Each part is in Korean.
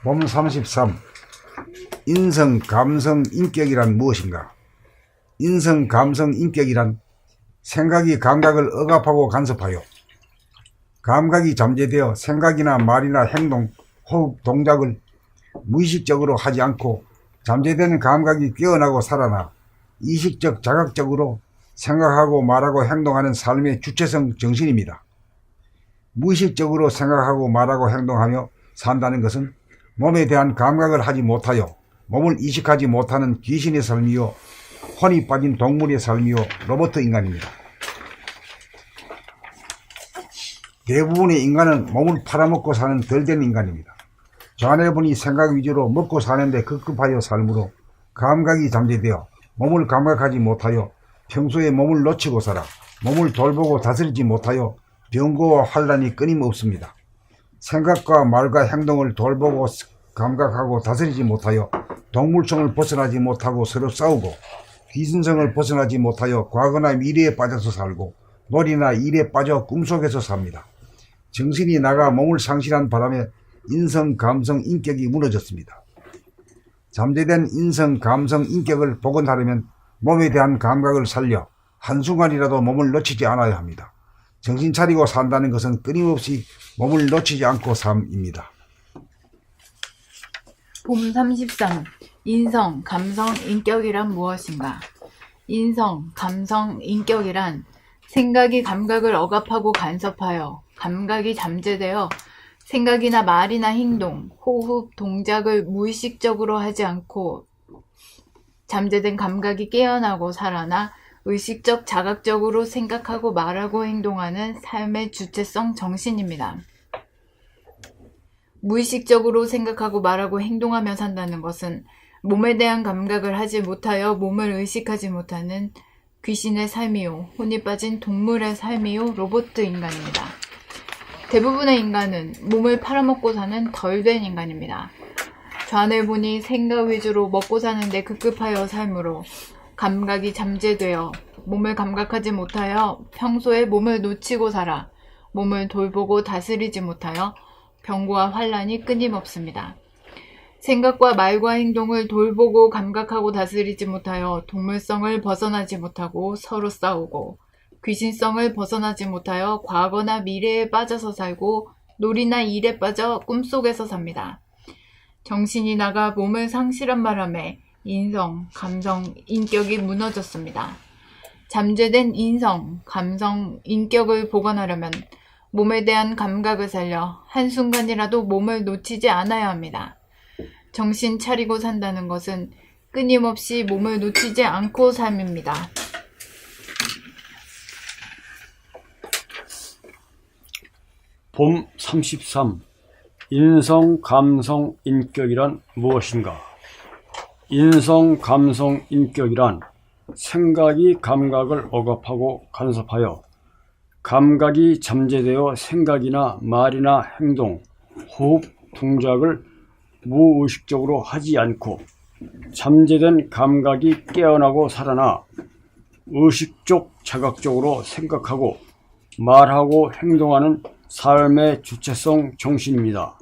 봄 33. 인성, 감성, 인격이란 무엇인가? 인성, 감성, 인격이란 생각이 감각을 억압하고 간섭하여 감각이 잠재되어 생각이나 말이나 행동, 호흡, 동작을 무의식적으로 하지 않고 잠재되는 감각이 깨어나고 살아나 의식적, 자각적으로 생각하고 말하고 행동하는 삶의 주체성 정신입니다. 무의식적으로 생각하고 말하고 행동하며 산다는 것은 몸에 대한 감각을 하지 못하여 몸을 이식하지 못하는 귀신의 삶이요, 혼이 빠진 동물의 삶이요, 로봇 인간입니다. 대부분의 인간은 몸을 팔아먹고 사는 덜된 인간입니다. 자네분이 생각 위주로 먹고 사는데 급급하여 삶으로 감각이 잠재되어 몸을 감각하지 못하여 평소에 몸을 놓치고 살아 몸을 돌보고 다스리지 못하여 병고와 환란이 끊임없습니다. 생각과 말과 행동을 돌보고 감각하고 다스리지 못하여 동물성을 벗어나지 못하고 서로 싸우고 귀신성을 벗어나지 못하여 과거나 미래에 빠져서 살고 놀이나 일에 빠져 꿈속에서 삽니다. 정신이 나가 몸을 상실한 바람에 인성, 감성, 인격이 무너졌습니다. 잠재된 인성, 감성, 인격을 복원하려면 몸에 대한 감각을 살려 한순간이라도 몸을 놓치지 않아야 합니다. 정신 차리고 산다는 것은 끊임없이 몸을 놓치지 않고 삶입니다. 봄 33. 인성, 감성, 인격이란 무엇인가? 인성, 감성, 인격이란 생각이 감각을 억압하고 간섭하여 감각이 잠재되어 생각이나 말이나 행동, 호흡, 동작을 무의식적으로 하지 않고 잠재된 감각이 깨어나고 살아나 의식적, 자각적으로 생각하고 말하고 행동하는 삶의 주체성 정신입니다. 무의식적으로 생각하고 말하고 행동하며 산다는 것은 몸에 대한 감각을 하지 못하여 몸을 의식하지 못하는 귀신의 삶이요, 혼이 빠진 동물의 삶이요, 로봇 인간입니다. 대부분의 인간은 몸을 팔아먹고 사는 덜된 인간입니다. 좌뇌 보니 생각 위주로 먹고 사는데 급급하여 삶으로 감각이 잠재되어 몸을 감각하지 못하여 평소에 몸을 놓치고 살아 몸을 돌보고 다스리지 못하여 병고와 환란이 끊임없습니다. 생각과 말과 행동을 돌보고 감각하고 다스리지 못하여 동물성을 벗어나지 못하고 서로 싸우고 귀신성을 벗어나지 못하여 과거나 미래에 빠져서 살고 놀이나 일에 빠져 꿈속에서 삽니다. 정신이 나가 몸을 상실한 바람에 인성, 감성, 인격이 무너졌습니다. 잠재된 인성, 감성, 인격을 복원하려면 몸에 대한 감각을 살려 한순간이라도 몸을 놓치지 않아야 합니다. 정신 차리고 산다는 것은 끊임없이 몸을 놓치지 않고 삶입니다. 봄 33. 인성, 감성, 인격이란 무엇인가? 인성, 감성, 인격이란 생각이 감각을 억압하고 간섭하여 감각이 잠재되어 생각이나 말이나 행동, 호흡, 동작을 무의식적으로 하지 않고 잠재된 감각이 깨어나고 살아나 의식적, 자각적으로 생각하고 말하고 행동하는 삶의 주체성 정신입니다.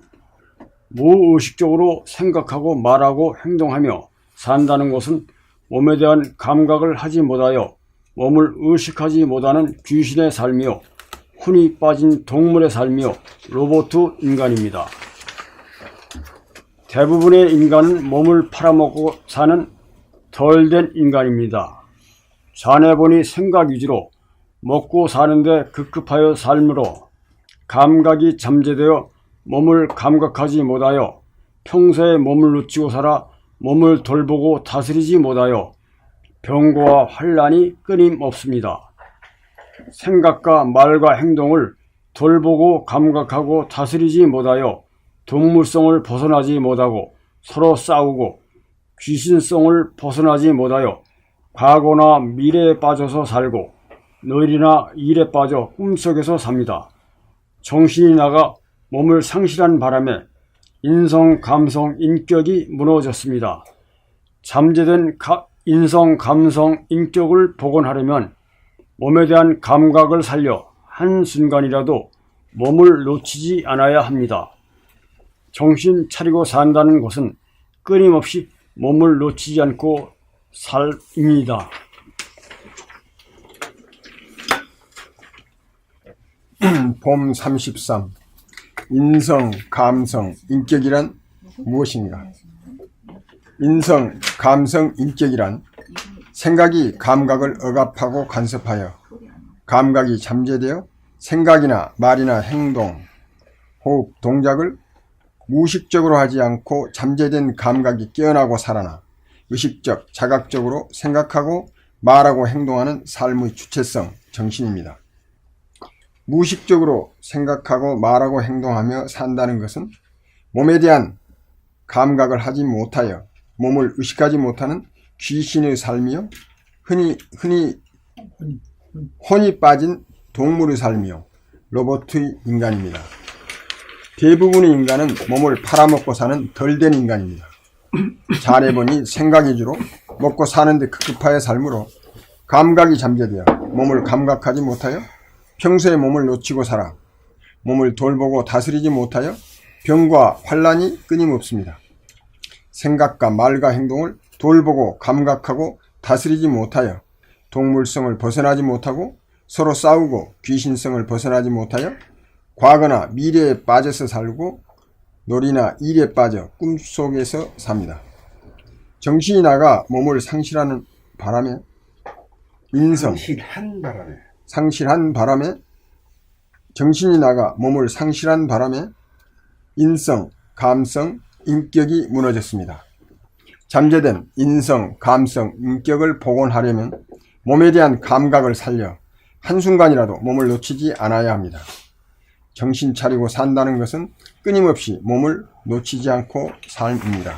무의식적으로 생각하고 말하고 행동하며 산다는 것은 몸에 대한 감각을 하지 못하여 몸을 의식하지 못하는 귀신의 삶이요, 혼이 빠진 동물의 삶이요, 로봇 인간입니다. 대부분의 인간은 몸을 팔아먹고 사는 덜된 인간입니다. 자네분이 생각 위주로 먹고 사는데 급급하여 삶으로 감각이 잠재되어 몸을 감각하지 못하여 평소에 몸을 놓치고 살아 몸을 돌보고 다스리지 못하여 병고와 환란이 끊임없습니다. 생각과 말과 행동을 돌보고 감각하고 다스리지 못하여 동물성을 벗어나지 못하고 서로 싸우고 귀신성을 벗어나지 못하여 과거나 미래에 빠져서 살고 놀이나 일에 빠져 꿈속에서 삽니다. 정신이 나가 몸을 상실한 바람에 인성, 감성, 인격이 무너졌습니다. 잠재된 인성, 감성, 인격을 복원하려면 몸에 대한 감각을 살려 한순간이라도 몸을 놓치지 않아야 합니다. 정신 차리고 산다는 것은 끊임없이 몸을 놓치지 않고 삶입니다. 봄 33. 인성, 감성, 인격이란 무엇인가? 인성, 감성, 인격이란 생각이 감각을 억압하고 간섭하여 감각이 잠재되어 생각이나 말이나 행동, 호흡, 동작을 무의식적으로 하지 않고 잠재된 감각이 깨어나고 살아나 의식적, 자각적으로 생각하고 말하고 행동하는 삶의 주체성, 정신입니다. 무의식적으로 생각하고 말하고 행동하며 산다는 것은 몸에 대한 감각을 하지 못하여 몸을 의식하지 못하는 귀신의 삶이요, 혼이 빠진 동물의 삶이요, 로봇의 인간입니다. 대부분의 인간은 몸을 팔아먹고 사는 덜된 인간입니다. 잘해보니 생각 위주로 먹고 사는데 급급하여 삶으로 감각이 잠재되어 몸을 감각하지 못하여 평소에 몸을 놓치고 살아 몸을 돌보고 다스리지 못하여 병과 환난이 끊임없습니다. 생각과 말과 행동을 돌보고 감각하고 다스리지 못하여 동물성을 벗어나지 못하고 서로 싸우고 귀신성을 벗어나지 못하여 과거나 미래에 빠져서 살고 놀이나 일에 빠져 꿈속에서 삽니다. 정신이 나가 몸을 상실하는 바람에 상실한 바람에 정신이 나가 몸을 상실한 바람에 인성, 감성, 인격이 무너졌습니다. 잠재된 인성, 감성, 인격을 복원하려면 몸에 대한 감각을 살려 한순간이라도 몸을 놓치지 않아야 합니다. 정신 차리고 산다는 것은 끊임없이 몸을 놓치지 않고 삶입니다.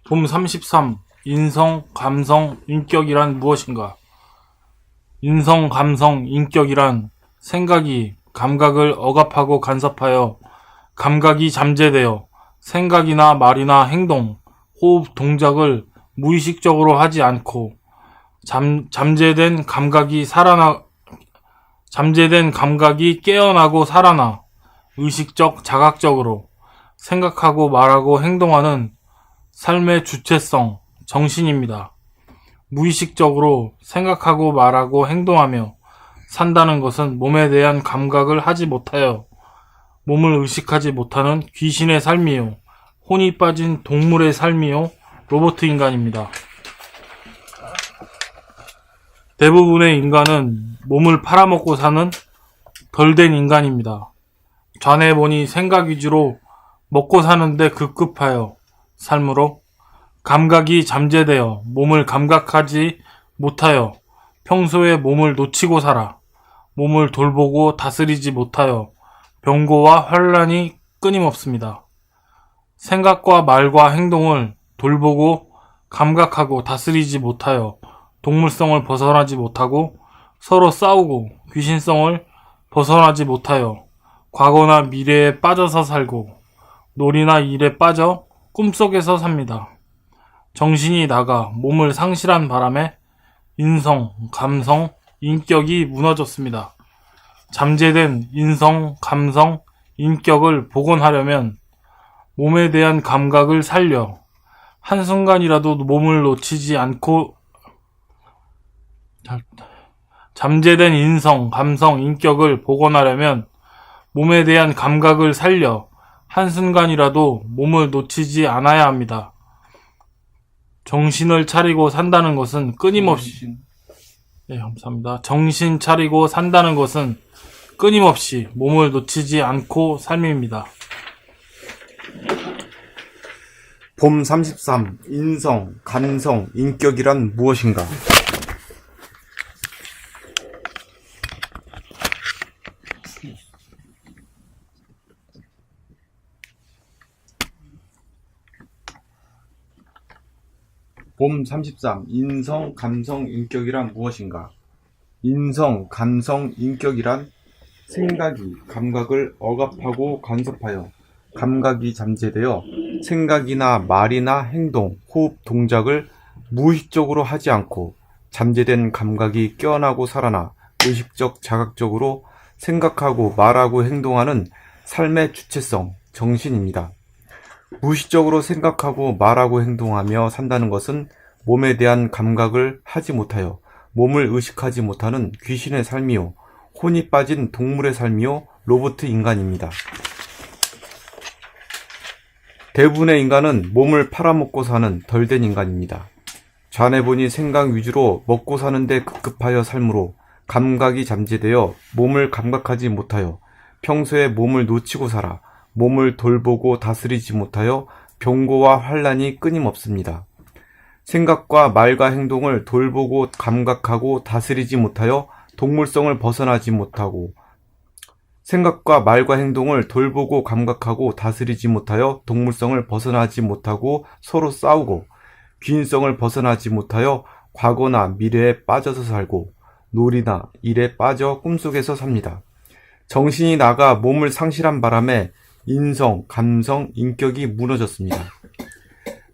봄 33. 인성, 감성, 인격이란 무엇인가? 인성, 감성, 인격이란 생각이 감각을 억압하고 간섭하여 감각이 잠재되어 생각이나 말이나 행동, 호흡, 동작을 무의식적으로 하지 않고 잠재된 감각이 깨어나고 살아나 의식적, 자각적으로 생각하고 말하고 행동하는 삶의 주체성, 정신입니다. 무의식적으로 생각하고 말하고 행동하며 산다는 것은 몸에 대한 감각을 하지 못하여 몸을 의식하지 못하는 귀신의 삶이요, 혼이 빠진 동물의 삶이요, 로봇 인간입니다. 대부분의 인간은 몸을 팔아먹고 사는 덜된 인간입니다. 좌뇌 보니 생각 위주로 먹고 사는데 급급하여 삶으로 감각이 잠재되어 몸을 감각하지 못하여 평소에 몸을 놓치고 살아 몸을 돌보고 다스리지 못하여 병고와 환난이 끊임없습니다. 생각과 말과 행동을 돌보고 감각하고 다스리지 못하여 동물성을 벗어나지 못하고 서로 싸우고 귀신성을 벗어나지 못하여 과거나 미래에 빠져서 살고 놀이나 일에 빠져 꿈속에서 삽니다. 정신이 나가 몸을 상실한 바람에 인성, 감성, 인격이 무너졌습니다. 잠재된 인성, 감성, 인격을 복원하려면 몸에 대한 감각을 살려 한순간이라도 몸을 놓치지 않고 잠재된 인성, 감성, 인격을 복원하려면 몸에 대한 감각을 살려 한순간이라도 몸을 놓치지 않아야 합니다. 정신을 차리고 산다는 것은 끊임없이 감사합니다. 정신 차리고 산다는 것은 끊임없이 몸을 놓치지 않고 삶입니다. 봄 33. 인성, 감성, 인격이란 무엇인가? 봄 33. 인성, 감성, 인격이란 무엇인가? 인성, 감성, 인격이란 생각이 감각을 억압하고 간섭하여 감각이 잠재되어 생각이나 말이나 행동, 호흡, 동작을 무의식적으로 하지 않고 잠재된 감각이 깨어나고 살아나 의식적, 자각적으로 생각하고 말하고 행동하는 삶의 주체성, 정신입니다. 무의식적으로 생각하고 말하고 행동하며 산다는 것은 몸에 대한 감각을 하지 못하여 몸을 의식하지 못하는 귀신의 삶이요, 혼이 빠진 동물의 삶이요, 로봇 인간입니다. 대부분의 인간은 몸을 팔아먹고 사는 덜된 인간입니다. 좌뇌본이 생각 위주로 먹고 사는데 급급하여 삶으로 감각이 잠재되어 몸을 감각하지 못하여 평소에 몸을 놓치고 살아 몸을 돌보고 다스리지 못하여 병고와 환란이 끊임없습니다. 생각과 말과 행동을 돌보고 감각하고 다스리지 못하여 동물성을 벗어나지 못하고 생각과 말과 행동을 돌보고 감각하고 다스리지 못하여 동물성을 벗어나지 못하고 서로 싸우고 귀인성을 벗어나지 못하여 과거나 미래에 빠져서 살고 놀이나 일에 빠져 꿈속에서 삽니다. 정신이 나가 몸을 상실한 바람에 인성, 감성, 인격이 무너졌습니다.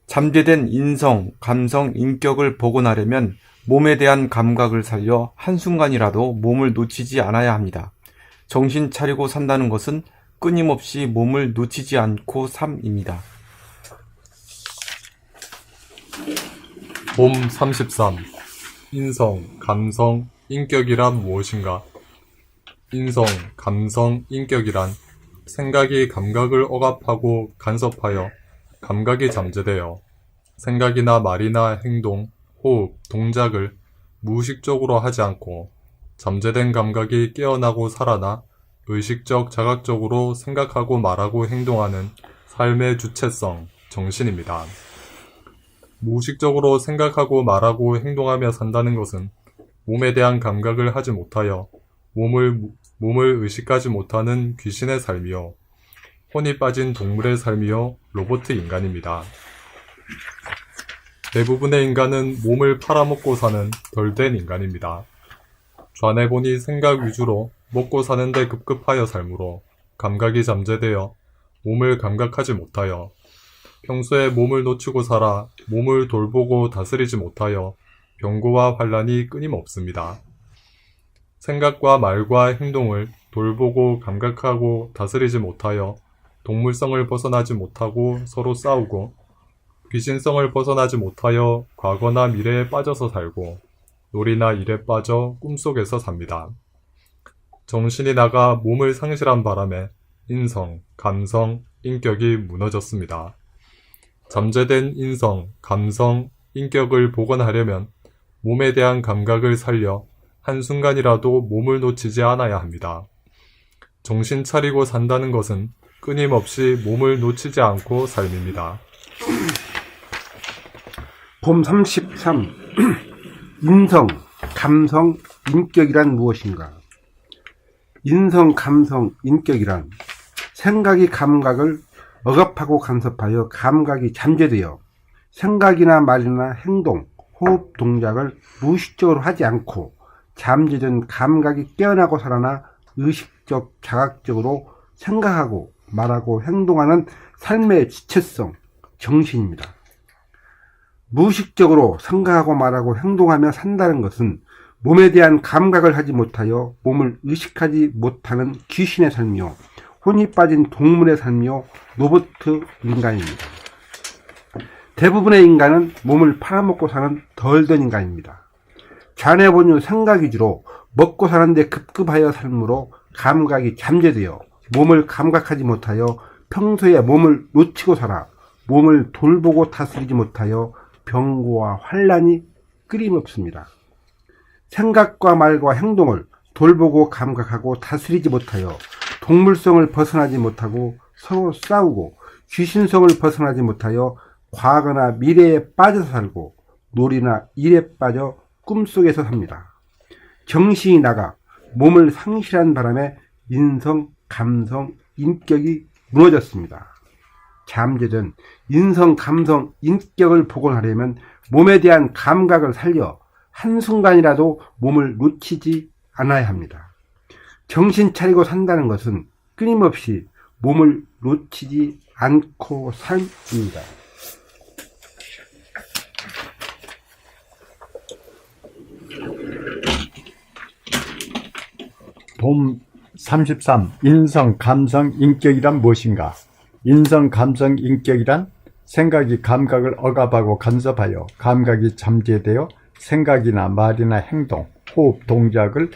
잠재된 인성, 감성, 인격을 복원하려면 몸에 대한 감각을 살려 한순간이라도 몸을 놓치지 않아야 합니다. 정신 차리고 산다는 것은 끊임없이 몸을 놓치지 않고 삶입니다. 봄 33. 인성, 감성, 인격이란 무엇인가? 인성, 감성, 인격이란 생각이 감각을 억압하고 간섭하여 감각이 잠재되어 생각이나 말이나 행동, 호흡, 동작을 무의식적으로 하지 않고 잠재된 감각이 깨어나고 살아나 의식적, 자각적으로 생각하고 말하고 행동하는 삶의 주체성, 정신입니다. 무의식적으로 생각하고 말하고 행동하며 산다는 것은 몸에 대한 감각을 하지 못하여 몸을 의식하지 못하는 귀신의 삶이요, 혼이 빠진 동물의 삶이요, 로봇 인간입니다. 대부분의 인간은 몸을 팔아먹고 사는 덜된 인간입니다. 좌뇌본이 생각 위주로 먹고 사는데 급급하여 삶으로 감각이 잠재되어 몸을 감각하지 못하여 평소에 몸을 놓치고 살아 몸을 돌보고 다스리지 못하여 병고와 환란이 끊임없습니다. 생각과 말과 행동을 돌보고 감각하고 다스리지 못하여 동물성을 벗어나지 못하고 서로 싸우고 귀신성을 벗어나지 못하여 과거나 미래에 빠져서 살고 놀이나 일에 빠져 꿈속에서 삽니다. 정신이 나가 몸을 상실한 바람에 인성, 감성, 인격이 무너졌습니다. 잠재된 인성, 감성, 인격을 복원하려면 몸에 대한 감각을 살려 한순간이라도 몸을 놓치지 않아야 합니다. 정신 차리고 산다는 것은 끊임없이 몸을 놓치지 않고 삶입니다. 봄 33. 인성, 감성, 인격이란 무엇인가? 인성, 감성, 인격이란 생각이 감각을 억압하고 간섭하여 감각이 잠재되어 생각이나 말이나 행동, 호흡, 동작을 무의식적으로 하지 않고 잠재된 감각이 깨어나고 살아나 의식적, 자각적으로 생각하고 말하고 행동하는 삶의 지체성, 정신입니다. 무의식적으로 생각하고 말하고 행동하며 산다는 것은 몸에 대한 감각을 하지 못하여 몸을 의식하지 못하는 귀신의 삶이요, 혼이 빠진 동물의 삶이요, 로봇 인간입니다. 대부분의 인간은 몸을 팔아먹고 사는 덜된 인간입니다. 좌뇌본유 생각 위주로 먹고 사는데 급급하여 삶으로 감각이 잠재되어 몸을 감각하지 못하여 평소에 몸을 놓치고 살아 몸을 돌보고 다스리지 못하여 병고와 환란이 끊임없습니다. 생각과 말과 행동을 돌보고 감각하고 다스리지 못하여 동물성을 벗어나지 못하고 서로 싸우고 귀신성을 벗어나지 못하여 과거나 미래에 빠져서 살고 놀이나 일에 빠져 꿈속에서 삽니다. 정신이 나가 몸을 상실한 바람에 인성, 감성, 인격이 무너졌습니다. 잠재된 인성, 감성, 인격을 복원하려면 몸에 대한 감각을 살려 한순간이라도 몸을 놓치지 않아야 합니다. 정신 차리고 산다는 것은 끊임없이 몸을 놓치지 않고 삶입니다. 봄 33. 인성, 감성, 인격이란 무엇인가? 인성, 감성, 인격이란 생각이 감각을 억압하고 간섭하여 감각이 잠재되어 생각이나 말이나 행동, 호흡, 동작을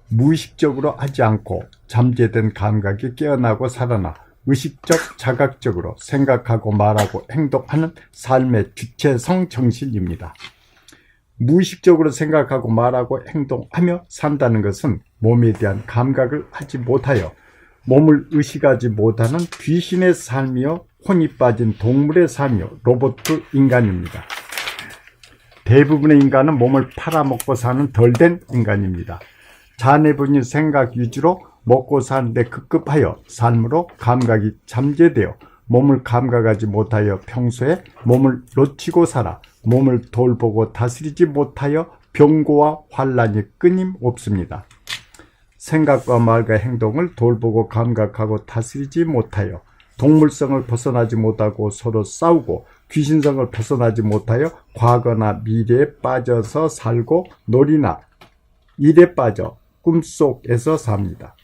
무의식적으로 하지 않고 잠재된 감각이 깨어나고 살아나 의식적, 자각적으로 생각하고 말하고 행동하는 삶의 주체성 정신입니다. 무의식적으로 생각하고 말하고 행동하며 산다는 것은 몸에 대한 감각을 하지 못하여 몸을 의식하지 못하는 귀신의 삶이요 혼이 빠진 동물의 삶이요 로봇 인간입니다. 대부분의 인간은 몸을 팔아먹고 사는 덜된 인간입니다. 자네분이 생각 위주로 먹고 사는데 급급하여 삶으로 감각이 잠재되어 몸을 감각하지 못하여 평소에 몸을 놓치고 살아 몸을 돌보고 다스리지 못하여 병고와 환란이 끊임없습니다. 생각과 말과 행동을 돌보고 감각하고 다스리지 못하여 동물성을 벗어나지 못하고 서로 싸우고 귀신성을 벗어나지 못하여 과거나 미래에 빠져서 살고 놀이나 일에 빠져 꿈속에서 삽니다.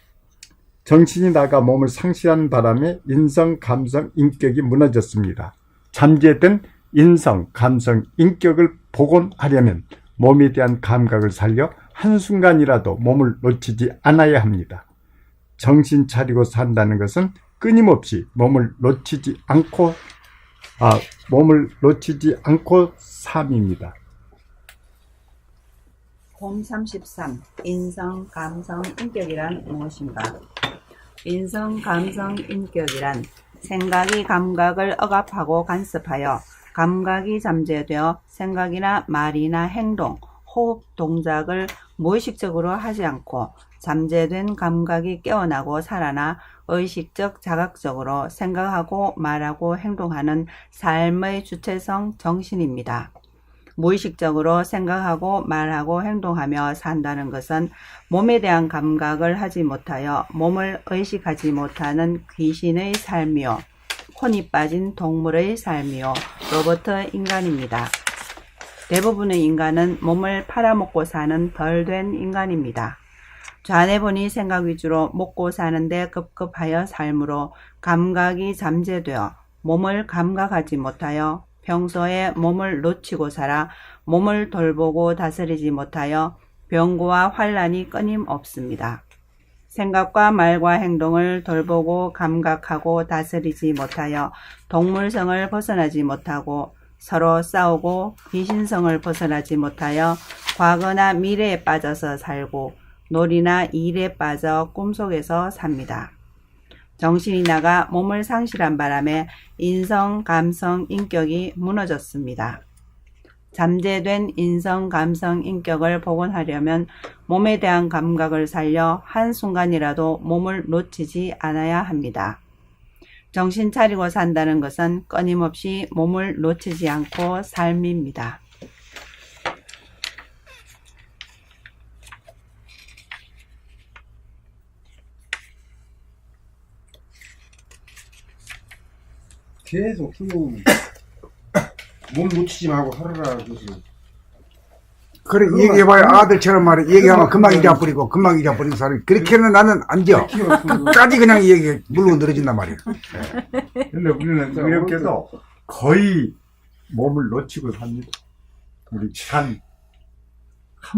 정신이 나가 몸을 상실하는 바람에 인성, 감성, 인격이 무너졌습니다. 잠재된 인성, 감성, 인격을 복원하려면 몸에 대한 감각을 살려 한순간이라도 몸을 놓치지 않아야 합니다. 정신 차리고 산다는 것은 끊임없이 몸을 놓치지 않고 삶입니다. 봄 33. 인성, 감성, 인격이란 무엇인가? 인성, 감성, 인격이란 생각이 감각을 억압하고 간섭하여 감각이 잠재되어 생각이나 말이나 행동, 호흡, 동작을 무의식적으로 하지 않고 잠재된 감각이 깨어나고 살아나 의식적, 자각적으로 생각하고 말하고 행동하는 삶의 주체성 정신입니다. 무의식적으로 생각하고 말하고 행동하며 산다는 것은 몸에 대한 감각을 하지 못하여 몸을 의식하지 못하는 귀신의 삶이요 혼이 빠진 동물의 삶이요 로봇 인간입니다. 대부분의 인간은 몸을 팔아먹고 사는 덜된 인간입니다. 좌뇌분이 생각 위주로 먹고 사는데 급급하여 삶으로 감각이 잠재되어 몸을 감각하지 못하여 평소에 몸을 놓치고 살아 몸을 돌보고 다스리지 못하여 병고와 환란이 끊임없습니다. 생각과 말과 행동을 돌보고 감각하고 다스리지 못하여 동물성을 벗어나지 못하고 서로 싸우고 귀신성을 벗어나지 못하여 과거나 미래에 빠져서 살고 놀이나 일에 빠져 꿈속에서 삽니다. 정신이 나가 몸을 상실한 바람에 인성, 감성, 인격이 무너졌습니다. 잠재된 인성, 감성, 인격을 복원하려면 몸에 대한 감각을 살려 한순간이라도 몸을 놓치지 않아야 합니다. 정신 차리고 산다는 것은 끊임없이 몸을 놓치지 않고 삶입니다. 계속 몸 놓치지 말고 살아라. 그래, 얘기해봐요. 아들처럼 말해. 얘기하면 금방 잊어버리고, 금방 잊어버리는 사람이. 그렇게는 나는 안 져. 끝까지 그냥 얘기, 물고 늘어진단 말이야. 근데 우리는 이렇게 해서 거의 몸을 놓치고 삽니다. 우리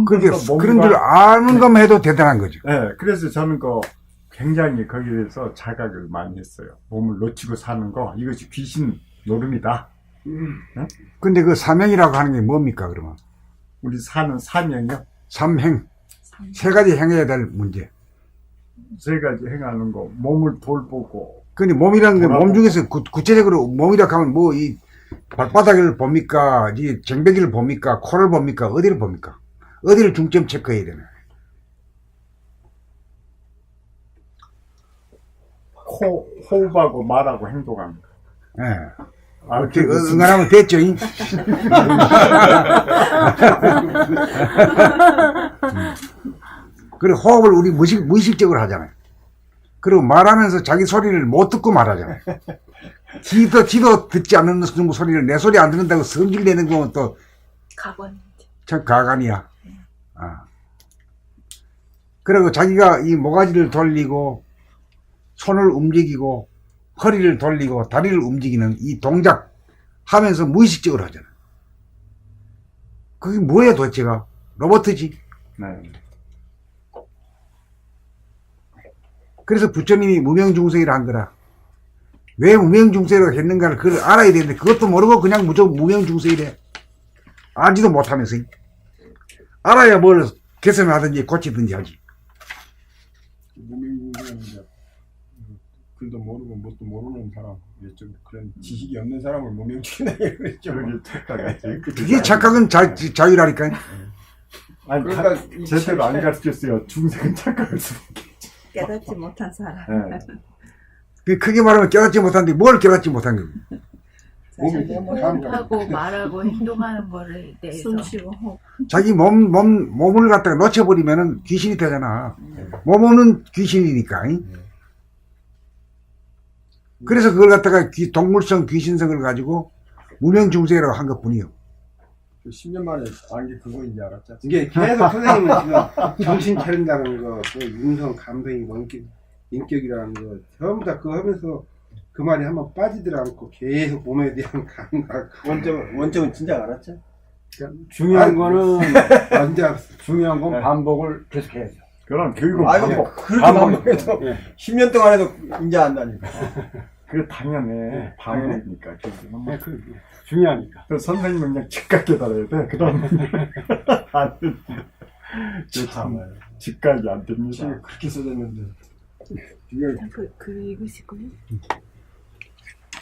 그게, 그런 줄 아는 것만 해도 대단한 거죠. 네, 그래서 저는 굉장히 거기에 대해서 자각을 많이 했어요. 몸을 놓치고 사는 거, 이것이 귀신 노름이다. 네? 근데 그 사명이라고 하는 게 뭡니까, 그러면? 우리 사는 사명이요? 삼행. 세 가지 행해야 될 문제. 세 가지 행하는 거, 몸을 돌보고. 근데 몸이라는 게 몸 중에서 구체적으로 몸이라고 하면 뭐, 이 발바닥을 봅니까? 이 쟁배기를 봅니까? 코를 봅니까? 어디를 봅니까? 어디를 중점 체크해야 되나? 호흡하고 말하고 행동합니다. 예. 응안하면 됐죠. 잉? 그리고 호흡을 우리 무의식적으로 하잖아요. 그리고 말하면서 자기 소리를 못 듣고 말하잖아요. 지도 듣지 않는 정도 소리를 내 소리 안 듣는다고 성질 내는 건 또 참 가관이야. 그리고 자기가 이 모가지를 돌리고 손을 움직이고 허리를 돌리고 다리를 움직이는 이 동작 하면서 무의식적으로 하잖아. 그게 뭐야 도대체가? 로봇이지. 네. 그래서 부처님이 무명중생이라 한 거라. 왜 무명중생이라고 했는가를 그걸 알아야 되는데 그것도 모르고 그냥 무조건 무명중생이래. 알지도 못하면서. 알아야 뭘 개선하든지 고치든지 하지. 무명중생입니다. 글도 모르고 뭣도 모르는 사람, 좀 그런 지식이 없는 사람을 무명중생이라고 그랬죠. 그게 착각이지. 그게 착각은 자유라니까. 아니, 그러니까 제대로 안 가르쳤어요. 중생은 착각을 수밖에. 깨닫지 못한 사람. 네. 그 크게 말하면 깨닫지 못하는데 뭘 깨닫지 못한 거야. 호흡하고 말하고 행동하는 거를 대해서 숨 쉬고 호흡. 자기 몸을 갖다가 놓쳐버리면은 귀신이 되잖아. 몸은 귀신이니까. 그래서 그걸 갖다가 동물성 귀신성을 가지고 무명중생이라고 한 것 뿐이요. 10년 만에 안 게 그거인지 알았죠. 이게 계속 선생님은 지금 정신 차린다는 거, 그 윤성, 감성이 인격이라는 거, 전부 다 그거 하면서 그 말이 한번 빠지들 않고 계속 몸에 대한 감각. 원점은 진작 알았죠. 중요한 거는 완전 중요한 건 반복을 계속해야죠. 그럼 교육은 아이고, 반복. 그렇게 반복해도 10년 동안 해도 이제 안다니까. 그 당연해. 반복이니까. 교육은. 중요하니까. 그 선생님은 그냥 즉각 깨달아야 돼. 그런 안 돼. 참 즉각이 안 됩니다. 그렇게 써졌는데. 그 읽으시고요.